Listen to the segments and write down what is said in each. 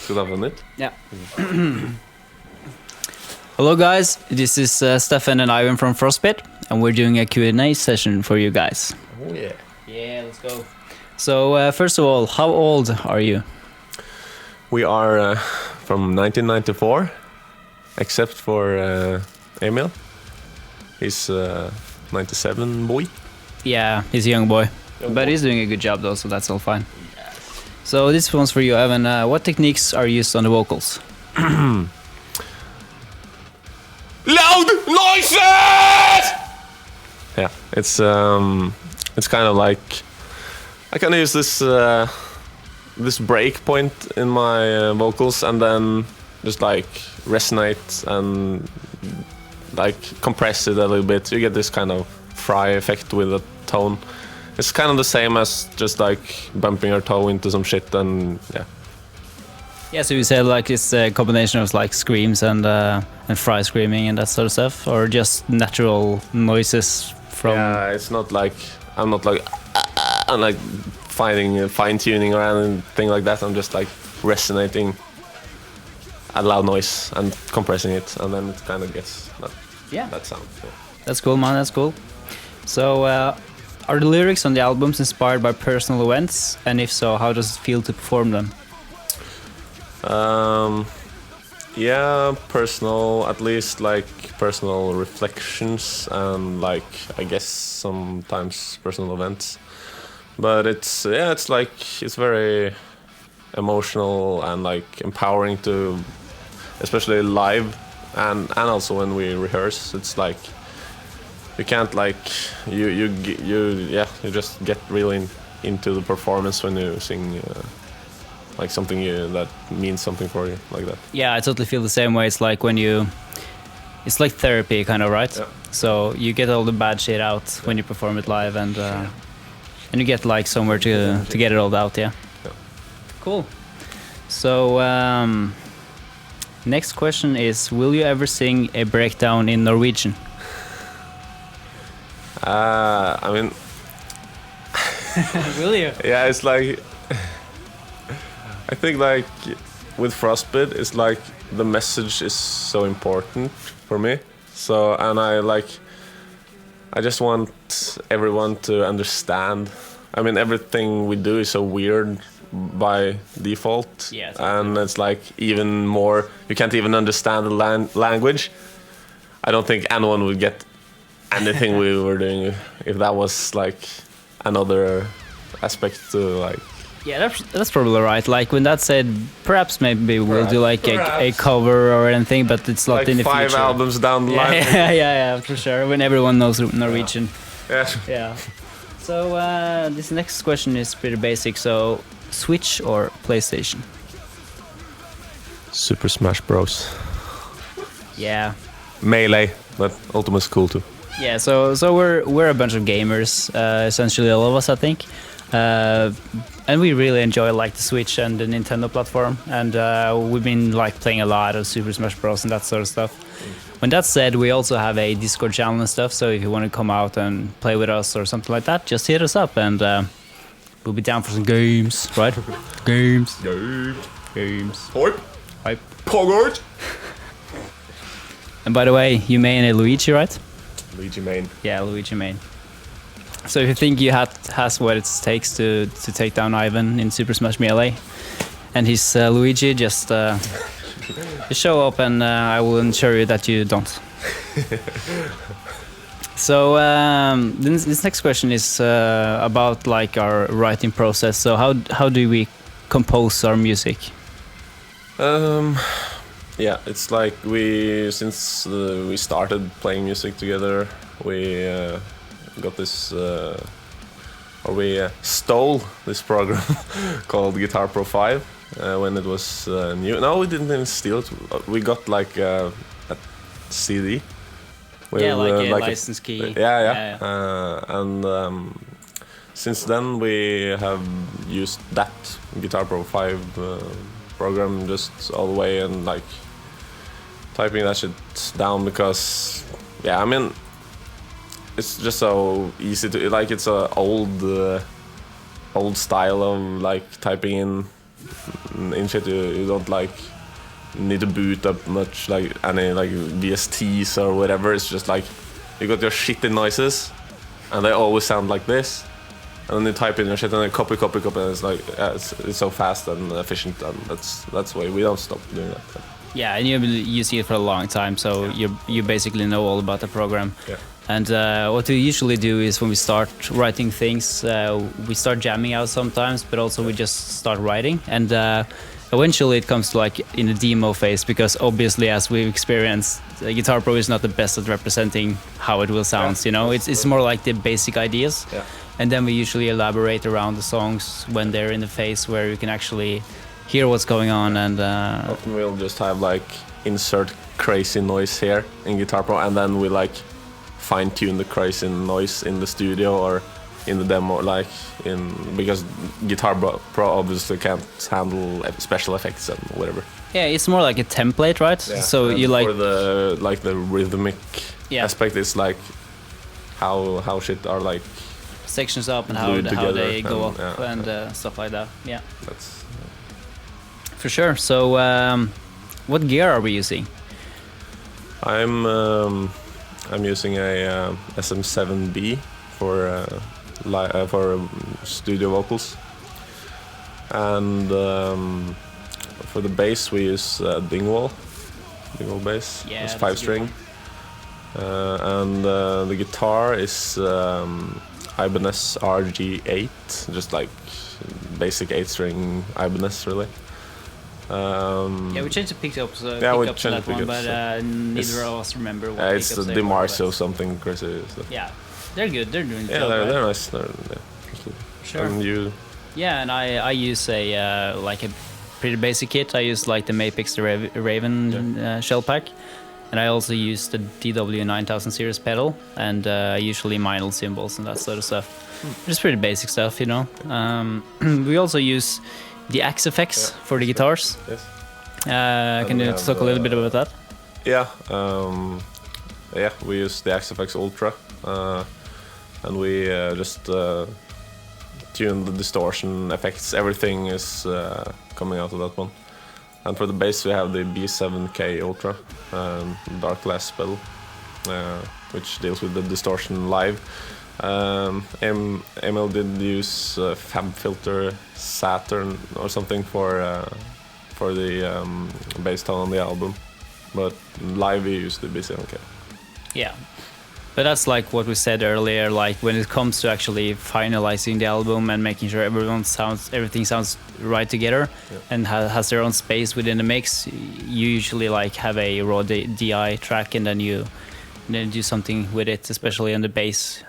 Skulle ha vunnit. Yeah. Hello guys, this is Stefan and Ivan from Frostbitt, and we're doing a Q&A session for you guys. Oh yeah. Yeah, let's go. So first of all, how old are you? We are from 1994, except for Emil. He's 97 boy. Yeah, he's a young boy. But he's doing a good job though, so that's all fine. So this one's for you, Evan. What techniques are used on the vocals? Loud noises! Yeah, it's kind of like I kind of use this break point in my vocals and then just like resonate and like compress it a little bit. You get this kind of fry effect with the tone. It's kind of the same as just like bumping your toe into some shit and yeah. Yeah, so you said like it's a combination of like screams and fry screaming and that sort of stuff, or just natural noises from... Yeah, it's not like I'm not like I'm like fine tuning or anything like that. I'm just like resonating a loud noise and compressing it, and then it kind of gets that sound. Yeah. That's cool, man. That's cool. So, are the lyrics on the albums inspired by personal events? And if so, how does it feel to perform them? Yeah, personal, at least like personal reflections and like I guess sometimes personal events. But it's very emotional and like empowering to, especially live and also when we rehearse. It's like you can't like you just get really into the performance when you sing. Like something that means something for you, like that. Yeah, I totally feel the same way. It's like it's like therapy, kind of, right? Yeah. So you get all the bad shit out when you perform it live, and you get like somewhere to get it all out. Yeah. Cool. So next question is: will you ever sing a breakdown in Norwegian? I mean, will you? Yeah, it's like. I think like with Frostbitt, it's like the message is so important for me. So and I just want everyone to understand. I mean, everything we do is so weird by default, yeah, and it's like even more. You can't even understand the language. I don't think anyone would get anything we were doing if that was like another aspect to like. Yeah, that's probably right. Like when that said, perhaps maybe we'll do like a cover or anything, but it's not like in the future. 5 albums down the line. Yeah, for sure. When everyone knows Norwegian. Yeah. Yeah. So this next question is pretty basic. So Switch or PlayStation? Super Smash Bros. Yeah. Melee, but Ultimate's cool too. Yeah. So we're a bunch of gamers, essentially all of us, I think. And we really enjoy like the Switch and the Nintendo platform, and we've been like playing a lot of Super Smash Bros. And that sort of stuff. When that's said, we also have a Discord channel and stuff, so if you want to come out and play with us or something like that, just hit us up and we'll be down for some games, right? Games. Hype. Pogart. And by the way, you main a Luigi, right? Luigi main. Yeah, Luigi main. So if you think you has what it takes to take down Ivan in Super Smash Melee and his Luigi, just show up and I will ensure you that you don't. So this next question is about like our writing process. So how do we compose our music? Yeah, it's like since we started playing music together, we got this, or we stole this program called Guitar Pro 5 when it was new. No, we didn't even steal it. We got like a CD. With, yeah, like a like license key. Yeah. And since then we have used that Guitar Pro 5 program just all the way and like typing that shit down because, yeah, I mean, it's just so easy to, like, it's a old style of like typing in in shit you don't like need to boot up much like any like VSTs or whatever. It's just like you got your shitty noises and they always sound like this, and then you type in your shit and then copy, and it's like it's so fast and efficient, and that's why we don't stop doing that. Yeah, and you see it for a long time, so you basically know all about the program. Yeah. And what we usually do is when we start writing things, we start jamming out sometimes, but also we just start writing. And eventually it comes to like in the demo phase, because obviously as we've experienced, Guitar Pro is not the best at representing how it will sound. You know, it's more like the basic ideas. Yeah. And then we usually elaborate around the songs when they're in the phase where you can actually hear what's going on. And often we'll just have like insert crazy noise here in Guitar Pro, and then we like fine-tune the crazy noise in the studio or in the demo, like because Guitar Pro obviously can't handle special effects and whatever. Yeah, it's more like a template, right? Yeah. So and you like for the rhythmic aspect, it's like how shit are like sections up and how they go up and stuff like that. Yeah, that's for sure. So what gear are we using? I'm using a SM7B for studio vocals, and for the bass we use Dingwall bass. Yeah, it's 5-string, and the guitar is Ibanez RG8, just like basic 8-string Ibanez really. Yeah, we changed the pickups. We changed that one, but neither of us remember what it's pickups the they were, DiMarzio something crazy stuff. Yeah, they're good. They're doing. Yeah, job, they're right? nice. Sure. And you? Yeah, and I use a like a pretty basic kit. I use like the Mapix the Raven shell pack, and I also use the DW9000 series pedal, and usually Meinl cymbals and that sort of stuff. Just pretty basic stuff, you know. We also use the Axe effects for the guitars. Yes. Can you talk a little bit about that? Yeah. We use the Axe effects Ultra, and we just tune the distortion effects. Everything is coming out of that one. And for the bass, we have the B7K Ultra, dark glass pedal, which deals with the distortion live. Emil did use Fab Filter Saturn or something for the bass tone on the album, but live we use the B7K. Yeah, but that's like what we said earlier. Like when it comes to actually finalizing the album and making sure everything sounds right together, and has their own space within the mix, you usually like have a raw DI track, and then you do something with it, especially on the bass.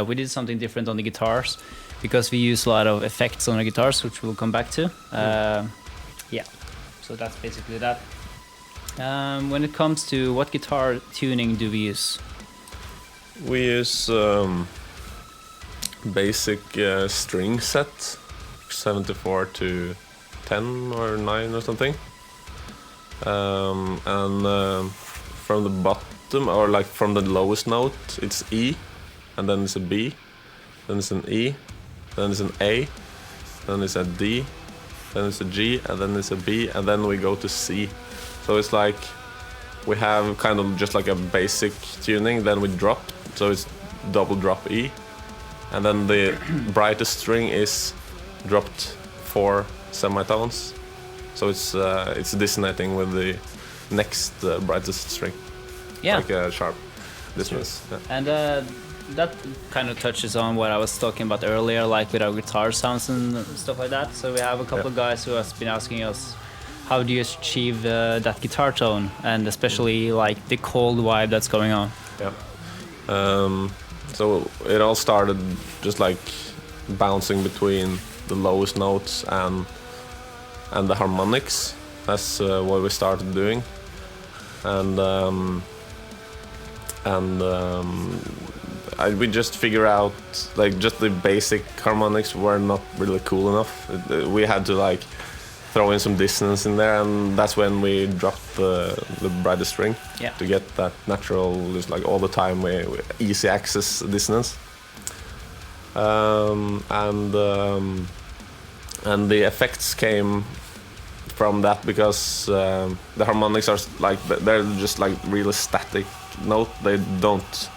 We did something different on the guitars because we use a lot of effects on the guitars, which we'll come back to. Yeah, so that's basically that. When it comes to what guitar tuning do we use? We use basic string set, 74 to 10 or 9 or something. And from the bottom, or like from the lowest note, it's E, and then it's a B, then it's an E, then it's an A, then it's a D, then it's a G, and then it's a B, and then we go to C. So it's like we have kind of just like a basic tuning, then we drop, so it's double drop E, and then the brightest string is dropped 4 semitones, so it's dissonating with the next brightest string. Yeah, like a sharp dissonance. Yeah. And that kind of touches on what I was talking about earlier, like with our guitar sounds and stuff like that. So we have a couple of guys who has been asking us, how do you achieve that guitar tone, and especially like the cold vibe that's going on? Yeah. So it all started just like bouncing between the lowest notes and the harmonics. That's what we started doing, and we just figure out like just the basic harmonics were not really cool enough. We had to like throw in some dissonance in there, and that's when we dropped the brightest string to get that natural, just like all the time easy access dissonance. And the effects came from that because the harmonics are like they're just like really static note. They don't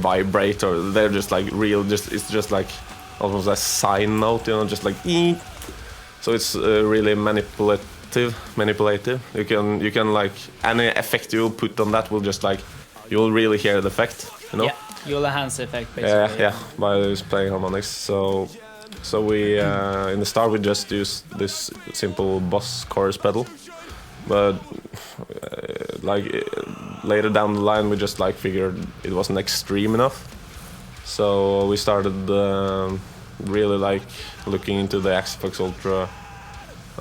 vibrate, or they're just like real. It's just like almost a sine note, you know, just like ee. So it's really manipulative. You can like any effect you put on that will just like you'll really hear the effect, you know. Yeah, you'll enhance the effect basically. Yeah, by just playing harmonics. So we in the start we just used this simple boss chorus pedal, but later down the line we just like figured it wasn't extreme enough. So we started really like looking into the Xbox Ultra,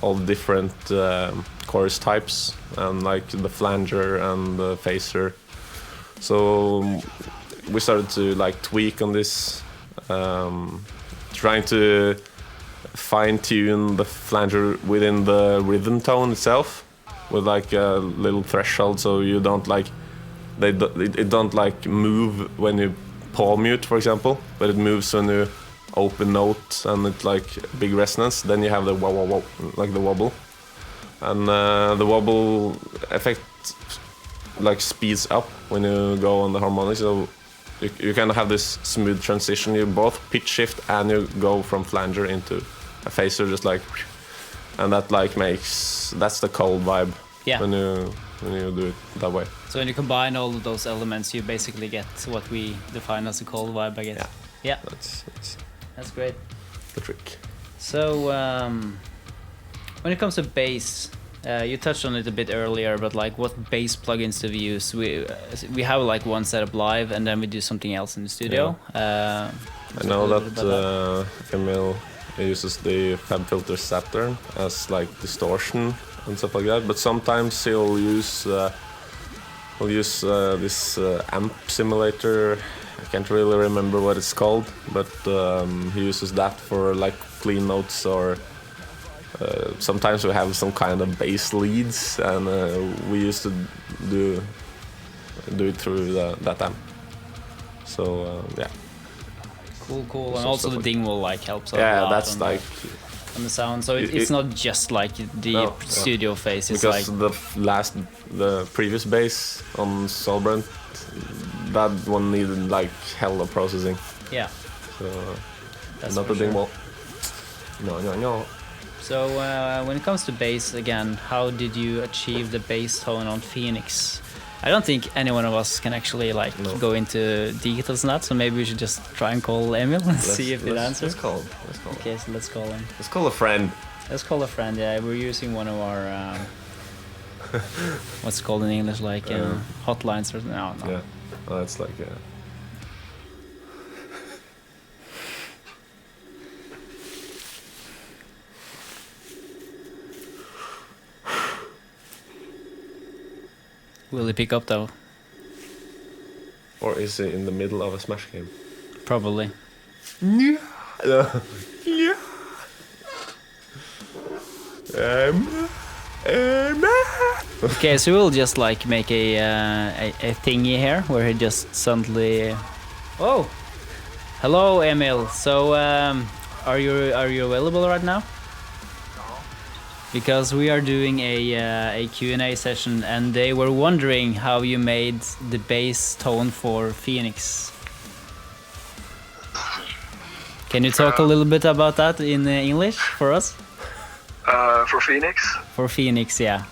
all the different chorus types, and like the flanger and the phaser. So we started to like tweak on this, trying to fine-tune the flanger within the rhythm tone itself, with like a little threshold, so you don't like it don't like move when you palm mute, for example, but it moves when you open note and it's like big resonance. Then you have the wah, like the wobble, and the wobble effect like speeds up when you go on the harmonics. So you kind of have this smooth transition. You both pitch shift and you go from flanger into a phaser, just like, and that like that's the cold vibe. Yeah. When you do it that way. So when you combine all of those elements, you basically get what we define as a cold vibe, I guess. Yeah. That's great. The trick. So when it comes to bass, you touched on it a bit earlier, but like what bass plugins do we use? We have like one setup live, and then we do something else in the studio. I know that Emil uses the FabFilter Saturn as like distortion and stuff like that, but sometimes he'll use this amp simulator. I can't really remember what it's called, but he uses that for like clean notes, or sometimes we have some kind of bass leads, and we used to do it through that amp. So yeah. Cool. And also the dingwall like helps a lot. Yeah, that's like on the sound. So it's not just like the studio phase. It's because like the previous bass on Solbrand, that one needed like hella processing. Yeah. So that's not the dingwall. No. So when it comes to bass again, how did you achieve the bass tone on Phoenix? I don't think any one of us can actually like go into details on that, so maybe we should just try and call Emil and see if it answers. Let's call. Okay, so let's call him. Let's call a friend. Let's call a friend. Yeah, we're using one of our what's it called in English, like hotlines or no. Yeah, it's like Will he pick up though? Or is it in the middle of a Smash game? Probably. Yeah. Okay, so we'll just like make a thingy here where he just suddenly. Oh, hello, Emil. So are you available right now? Because we are doing a Q&A session, and they were wondering how you made the bass tone for Phoenix. Can you talk a little bit about that in English for us? For Phoenix? For Phoenix, yeah.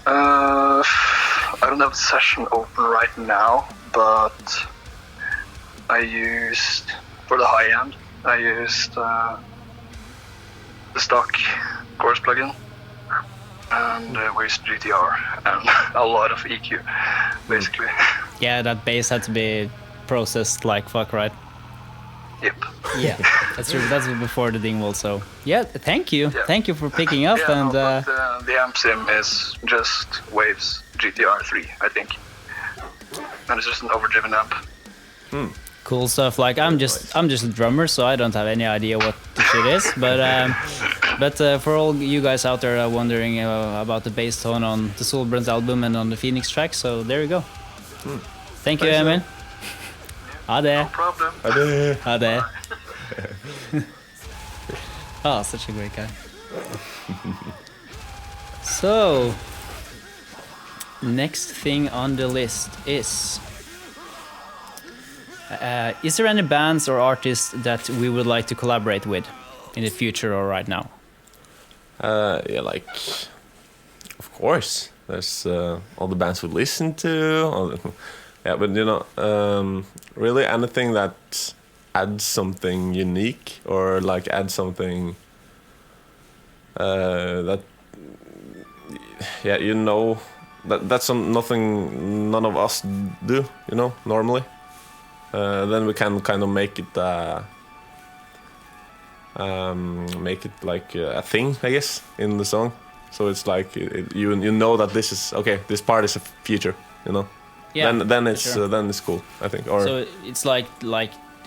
I don't have the session open right now, but I used, for the high end, I used the stock chorus plugin, and we used GTR and a lot of EQ, basically. Yeah, that bass had to be processed like fuck, right? Yep. Yeah, that's true. That's before the dingwall, so yeah. Thank you, thank you for picking up. Yeah, and no, but, the amp sim is just Waves GTR 3, I think, and it's just an overdriven amp. Cool stuff. Like I'm just a drummer, so I don't have any idea what the shit is. But for all you guys out there wondering about the bass tone on the Solbrand's album and on the Phoenix track, so there you go. Thank you, Emil. Ha det. No problem. Ha det. Oh, such a great guy. So, next thing on the list is there any bands or artists that we would like to collaborate with in the future or right now? Yeah, like, of course, there's all the bands we listen to. Yeah, but you know, really anything that adds something unique or like adds something that, yeah, you know, that's nothing none of us do, you know, normally. Then we can kind of make it like a thing, I guess, in the song. So it's like you know that this is okay. This part is a feature, you know. Yeah, then it's sure. then it's cool, I think. Or So it's like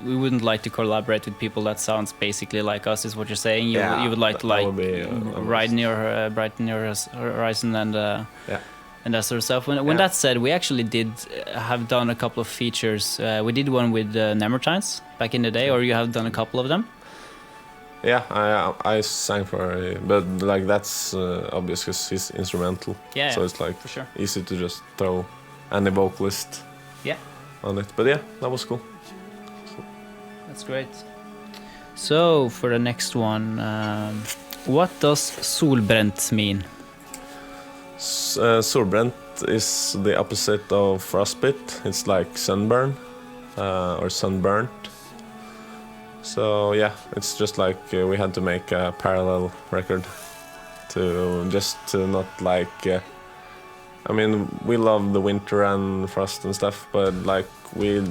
we wouldn't like to collaborate with people that sounds basically like us, is what you're saying. You would like to that like would be, brighten your horizon and yeah. and that sort of stuff. When that said, we actually did have done a couple of features. We did one with Nemertines back in the day, or you have done a couple of them. Yeah, I sang for, but like that's obvious because he's instrumental. Yeah, so it's like for sure. easy to just throw any vocalist Yeah, on it. But yeah, that was cool. that's great. So for the next one, what does solbrent mean? Solbrent is the opposite of frostbit. It's like sunburn or sunburnt. So yeah, it's just like we had to make a parallel record to just to not like. I mean, we love the winter and frost and stuff, but like we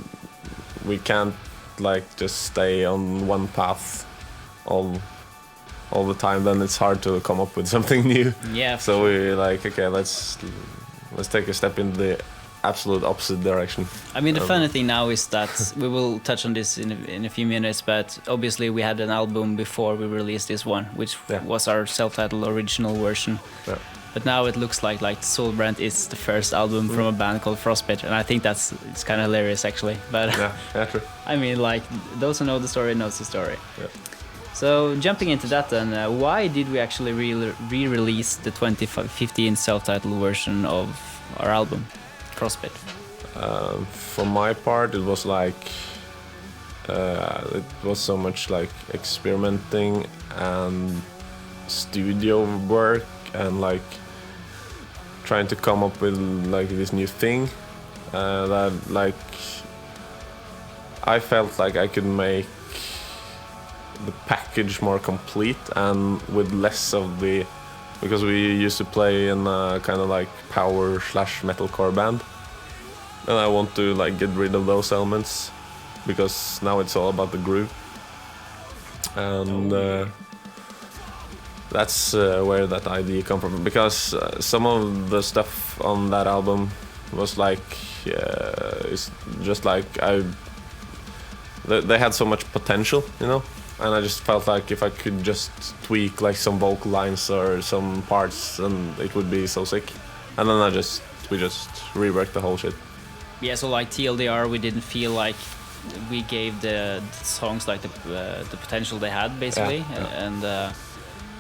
can't like just stay on one path all the time. Then it's hard to come up with something new. Yeah. So we like, okay, let's take a step in the absolute opposite direction. I mean, the funny thing now is that we will touch on this in a few minutes, but obviously we had an album before we released this one, which was our self-titled original version. Yeah. But now it looks like Solbrent is the first album from a band called Frostbitt, and I think it's kind of hilarious actually. But yeah, true. I mean, like, those who know the story knows the story. Yeah. So jumping into that then, why did we actually re-release the 2015 self-titled version of our album, Crossfit? For my part, it was like it was so much like experimenting and studio work and like trying to come up with like this new thing that like I felt like I could make the package more complete and with less of the, because we used to play in a kind of like power / metalcore band, and I want to like get rid of those elements because now it's all about the groove, and that's where that idea come from, because some of the stuff on that album was like it's just like they had so much potential, you know, and I just felt like if I could just tweak like some vocal lines or some parts, then it would be so sick. And then we just reworked the whole shit. Yeah, so like TLDR, we didn't feel like we gave the songs like the potential they had, basically. Yeah.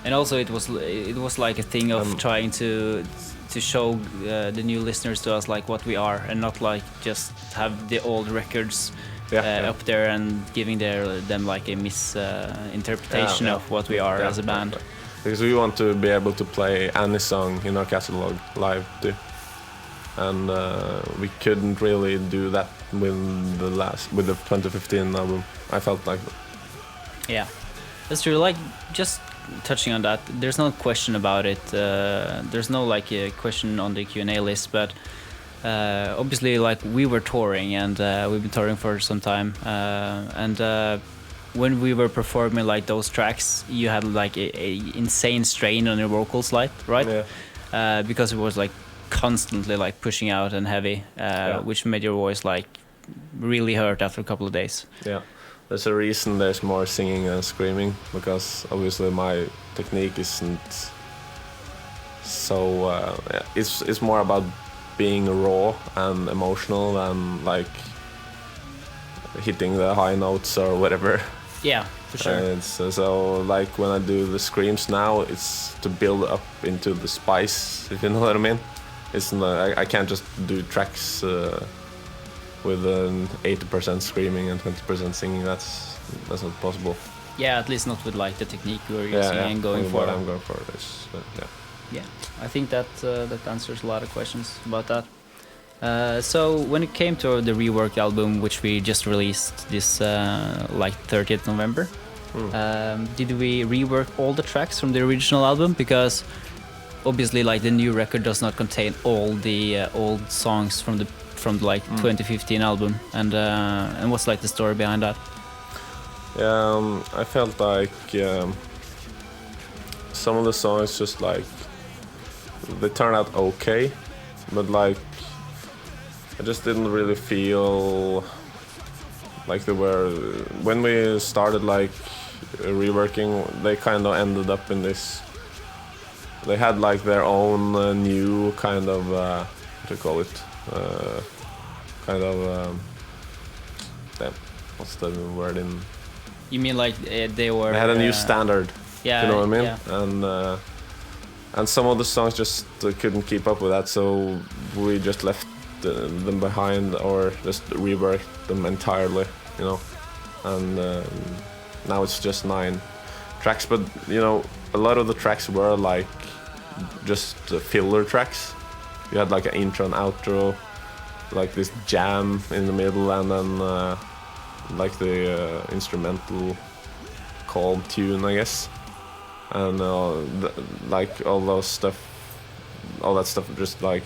And also it was like a thing of trying to show the new listeners to us like what we are, and not like just have the old records up there and giving them like a misinterpretation of what we are as a band. Because we want to be able to play any song in our catalog live too, and we couldn't really do that with the 2015 album. I felt like yeah, that's true. Like, just touching on that, there's no question about it. There's no like a question on the Q&A list, but obviously like we were touring, and we've been touring for some time, and when we were performing like those tracks, you had like a insane strain on your vocals, like, right? Yeah. Because it was like constantly like pushing out and heavy, which made your voice like really hurt after a couple of days. Yeah, there's a reason there's more singing than screaming, because obviously my technique isn't so it's more about being raw and emotional and like hitting the high notes or whatever. Yeah, For sure. It's, so like when I do the screams now, it's to build up into the spice, if you know what I mean. It's not, I can't just do tracks with an 80% screaming and 20% singing. That's not possible. Yeah, at least not with like the technique we're using and going for. What I'm going for is Yeah, I think that that answers a lot of questions about that. So when it came to the Rework album, which we just released this like 30th November, did we rework all the tracks from the original album? Because obviously, like the new record does not contain all the old songs from like 2015 album, and what's like the story behind that? I felt like some of the songs just like they turned out okay, but like I just didn't really feel like they were when we started like reworking. They kind of ended up in this. They had like their own new kind of what do you call it? Kind of damn, what's the word in? You mean like they were? They had a new standard. Yeah, you know what I mean? Yeah. And some of the songs just couldn't keep up with that, so we just left them behind or just reworked them entirely, you know. And now it's just 9 tracks, but you know, a lot of the tracks were like just filler tracks. You had like an intro and outro, like this jam in the middle, and then like the instrumental calm tune, I guess. And like all that stuff just like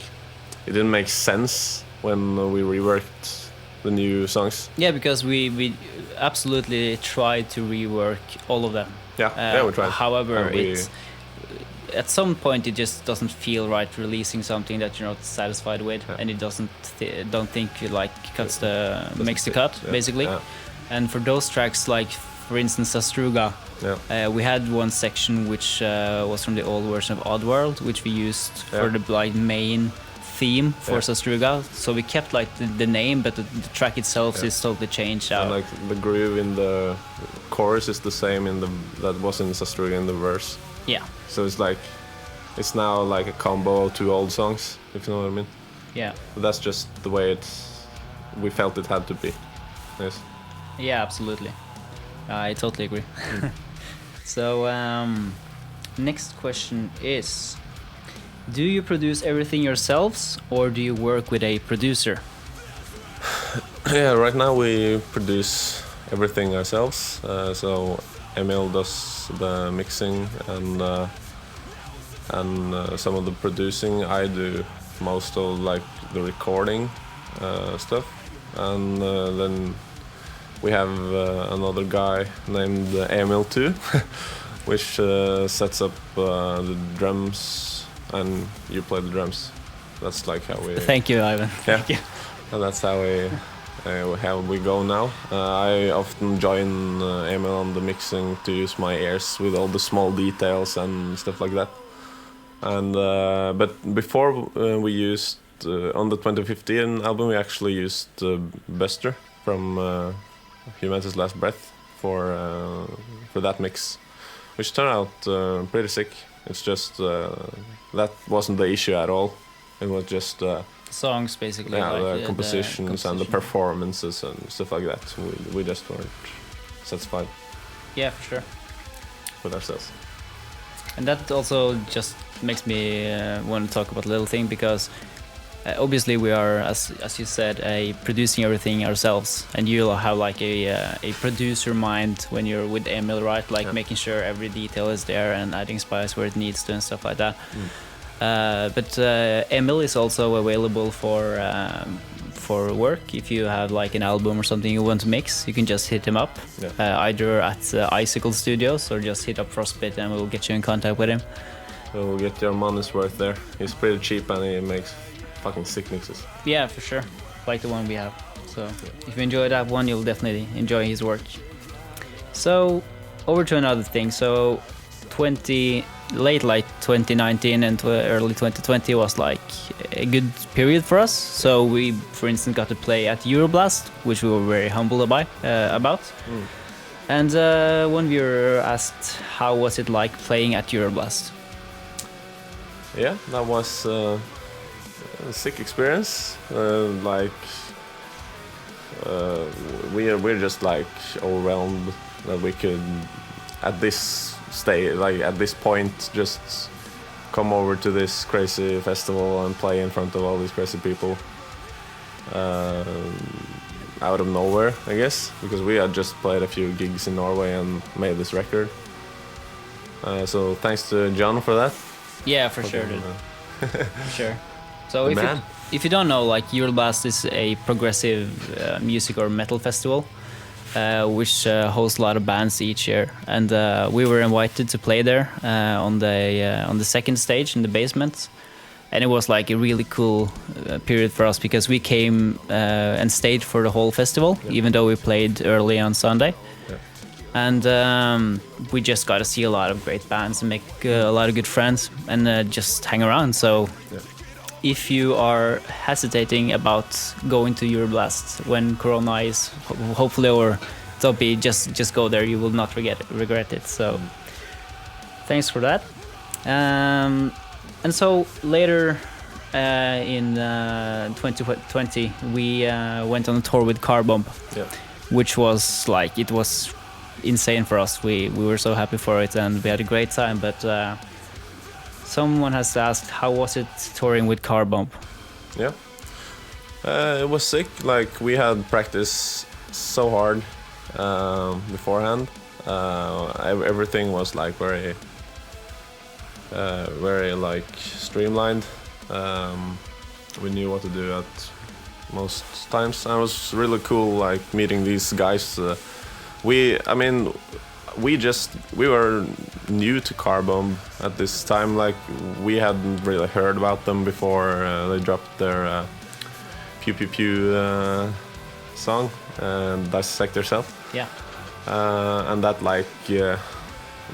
it didn't make sense when we reworked the new songs. Yeah, because we absolutely tried to rework all of them. Yeah, we tried. However, it's at some point it just doesn't feel right releasing something that you're not satisfied with, and it don't think it like makes the cut, basically. Yeah. And for those tracks, like for instance Astruga, we had one section which was from the old version of Oddworld, which we used for the like main theme for Sastruga. So we kept like the name, but the track itself is totally changed out. And like the groove in the chorus is the same that was in Sastruga in the verse. Yeah. So it's like it's now like a combo of 2 old songs, if you know what I mean. Yeah. But that's just the way we felt it had to be. Yes. Yeah, absolutely. I totally agree. So next question is, do you produce everything yourselves or do you work with a producer? Yeah, right now we produce everything ourselves. So Emil does the mixing and some of the producing. I do most of like the recording stuff, and then we have another guy named Emil too, which sets up the drums, and you play the drums. That's like how we. Thank you, Ivan. Yeah, Thank you. and that's how we go now. I often join Emil on the mixing to use my ears with all the small details and stuff like that. And but before we used on the 2015 album, we actually used Buster from Humanity's Last Breath for that mix, which turned out pretty sick. It's just that wasn't the issue at all. It was just songs basically. Yeah, like the compositions and the performances and stuff like that. We just weren't satisfied. Yeah, for sure. With ourselves. And that also just makes me want to talk about a little thing, because obviously we are, as you said, producing everything ourselves, and you'll have like a producer mind when you're with Emil, right? Like making sure every detail is there and adding spice where it needs to and stuff like that. But Emil is also available for work. If you have like an album or something you want to mix, you can just hit him up, either at Icicle Studios or just hit up Frostbitt and we'll get you in contact with him. So we'll get your money's worth there. He's pretty cheap and he makes fucking sick mixes. Yeah, for sure. Like the one we have. So if you enjoy that one, you'll definitely enjoy his work. So over to another thing. So late 2019 and early 2020 was like a good period for us. So we, for instance, got to play at Euroblast, which we were very humble about. And one viewer asked, how was it like playing at Euroblast? Yeah, that was a sick experience. We're just like overwhelmed that we could at this stage, like at this point, just come over to this crazy festival and play in front of all these crazy people. Out of nowhere, I guess, because we had just played a few gigs in Norway and made this record. So thanks to John for that. Yeah, for sure, dude. For sure. So The if you don't know, like Euroblast is a progressive music or metal festival, which hosts a lot of bands each year, and we were invited to play there on the second stage in the basement, and it was like a really cool period for us because we came and stayed for the whole festival, even though we played early on Sunday. And we just got to see a lot of great bands and make a lot of good friends and just hang around. So if you are hesitating about going to Euroblast when Corona is hopefully over, don't be, just go there. You will not regret it. So thanks for that. And so later in 2020, we went on a tour with Carbomb, which was like, it was insane for us. We were so happy for it and we had a great time. But someone has asked, how was it touring with Carbomb? Yeah, it was sick. Like we had practiced so hard beforehand. Everything was like very like streamlined. We knew what to do at most times. And it was really cool, like meeting these guys. We were new to Carbomb at this time. Like we hadn't really heard about them before they dropped their Pew Pew Pew song and Dissect Yourself. Yeah. And that like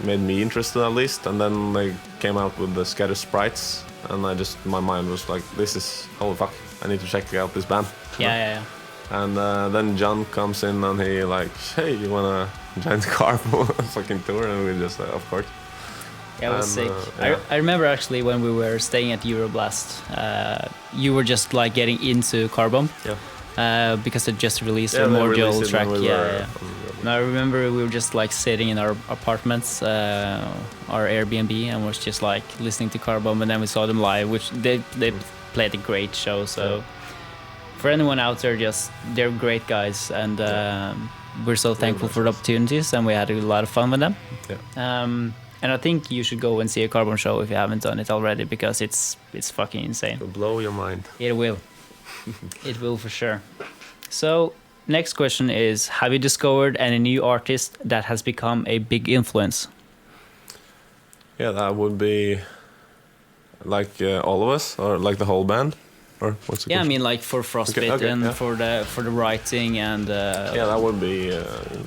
made me interested at least. And then they came out with the Scatter Sprites, and my mind was like, this is, holy fuck, I need to check out this band. Yeah. And then John comes in and he like, hey, you wanna join the Carbomb fucking tour? And we just of course. Yeah, it was sick. I remember actually when we were staying at Euroblast, you were just like getting into Carbomb. Yeah. Because they just released a Mordial track. And I remember we were just like sitting in our apartments, our Airbnb, and was just like listening to Carbomb, and then we saw them live, which they played a great show. So for anyone out there, they're great guys, and we're so thankful for the opportunities, and we had a lot of fun with them. Yeah. And I think you should go and see a Carbomb show if you haven't done it already, because it's fucking insane. It'll blow your mind. It will. It will for sure. So next question is, have you discovered any new artist that has become a big influence? Yeah, that would be like all of us, or like the whole band, or what's the question? I mean like for Frostbitt and for the writing and yeah, that would be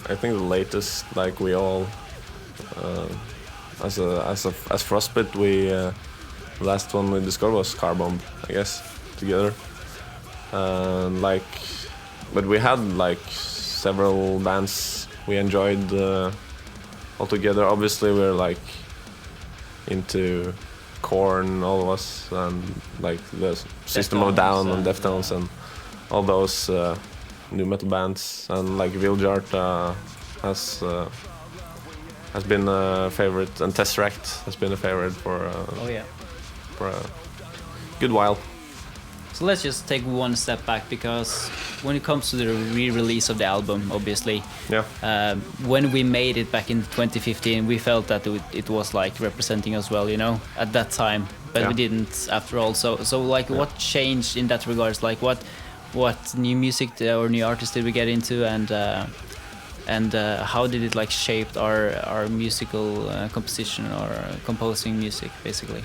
I think the latest, like we all as Frostbitt, we last one we discovered was Carbomb, I guess, together. Like, but we had like several bands we enjoyed all together. Obviously we're like into Korn, all of us, and like the System of a Down and Deftones and all those new metal bands, and like Viljart has been a favorite, and Tesseract has been a favorite for a good while. So let's just take one step back, because when it comes to the re-release of the album, obviously, when we made it back in 2015, we felt that it was like representing us well, you know, at that time, but we didn't after all. So like, what changed in that regards? Like, what new music or new artists did we get into, and how did it like shaped our musical composition or composing music, basically?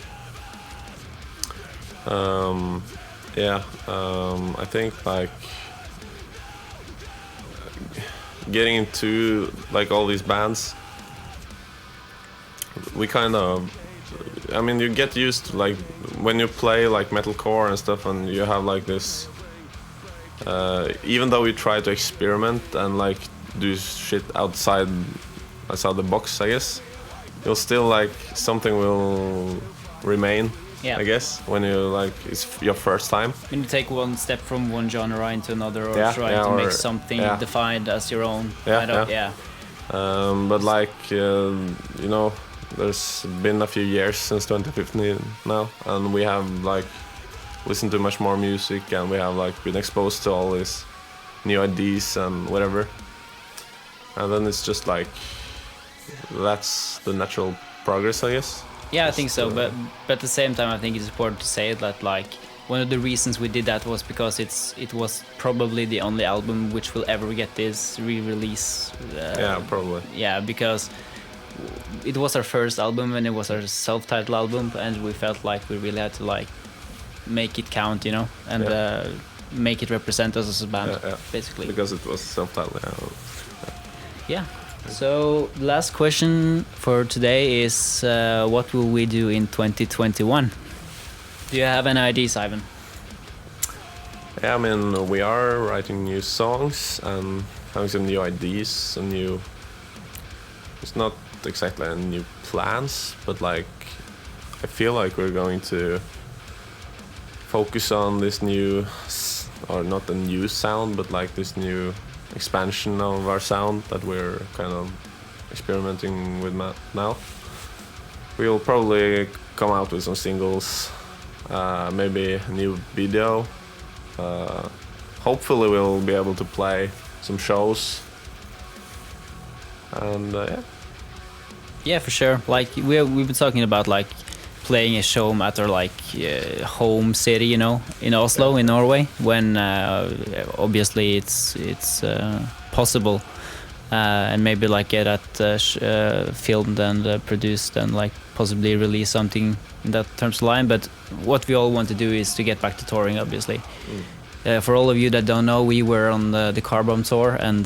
I think like getting into like all these bands, we kind of, I mean, you get used to like when you play like metalcore and stuff, and you have like this even though we try to experiment and like do shit outside the box, I guess, you'll still like something will remain. Yeah. I guess when you like it's your first time. When you take one step from one genre into another, or Yeah, try yeah, to or- make something yeah. defined as your own. Yeah, kind of, yeah. But like you know, there's been a few years since 2015 now, and we have like listened to much more music, and we have like been exposed to all these new ideas and whatever. And then it's just like that's the natural progress, I guess. Yeah, I think so. But at the same time, I think it's important to say that like one of the reasons we did that was because it was probably the only album which will ever get this re-release. Yeah, probably. Yeah, because it was our first album and it was our self-titled album, and we felt like we really had to like make it count, you know, and make it represent us as a band, basically. Because it was self-titled. Yeah. So the last question for today is what will we do in 2021? Do you have any ideas, Ivan? Yeah, I mean, we are writing new songs and having some new ideas, some new... It's not exactly new plans, but like I feel like we're going to focus on this new, or not a new sound, but like this new expansion of our sound that we're kind of experimenting with now. We'll probably come out with some singles, maybe a new video. Hopefully we'll be able to play some shows, and Yeah, for sure. Like we've been talking about like playing a show at our like home city, you know, in Oslo, in Norway, when obviously it's possible, and maybe like get that filmed and produced and like possibly release something in that terms of line. But what we all want to do is to get back to touring, obviously. For all of you that don't know, we were on the Carbomb tour, and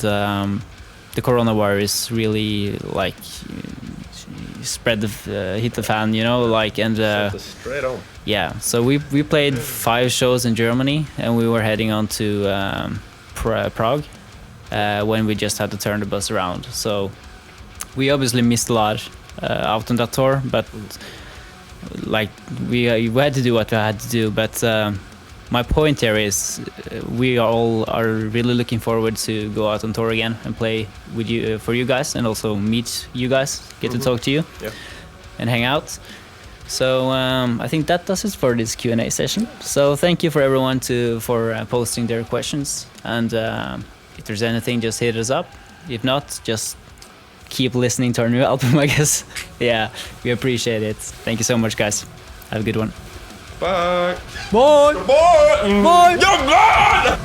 the coronavirus really like hit the fan, you know, like, and straight on. yeah. So we played 5 shows in Germany, and we were heading on to Prague when we just had to turn the bus around. So we obviously missed a lot out on that tour, but like we had to do what we had to do. But my point here is we all are really looking forward to go out on tour again and play with you, for you guys, and also meet you guys, get to talk to you and hang out. So I think that does it for this Q&A session. So thank you for everyone for posting their questions, and if there's anything, just hit us up. If not, just keep listening to our new album, I guess. Yeah, we appreciate it. Thank you so much, guys. Have a good one. Bye. Bye. Bye. Bye. You're gone.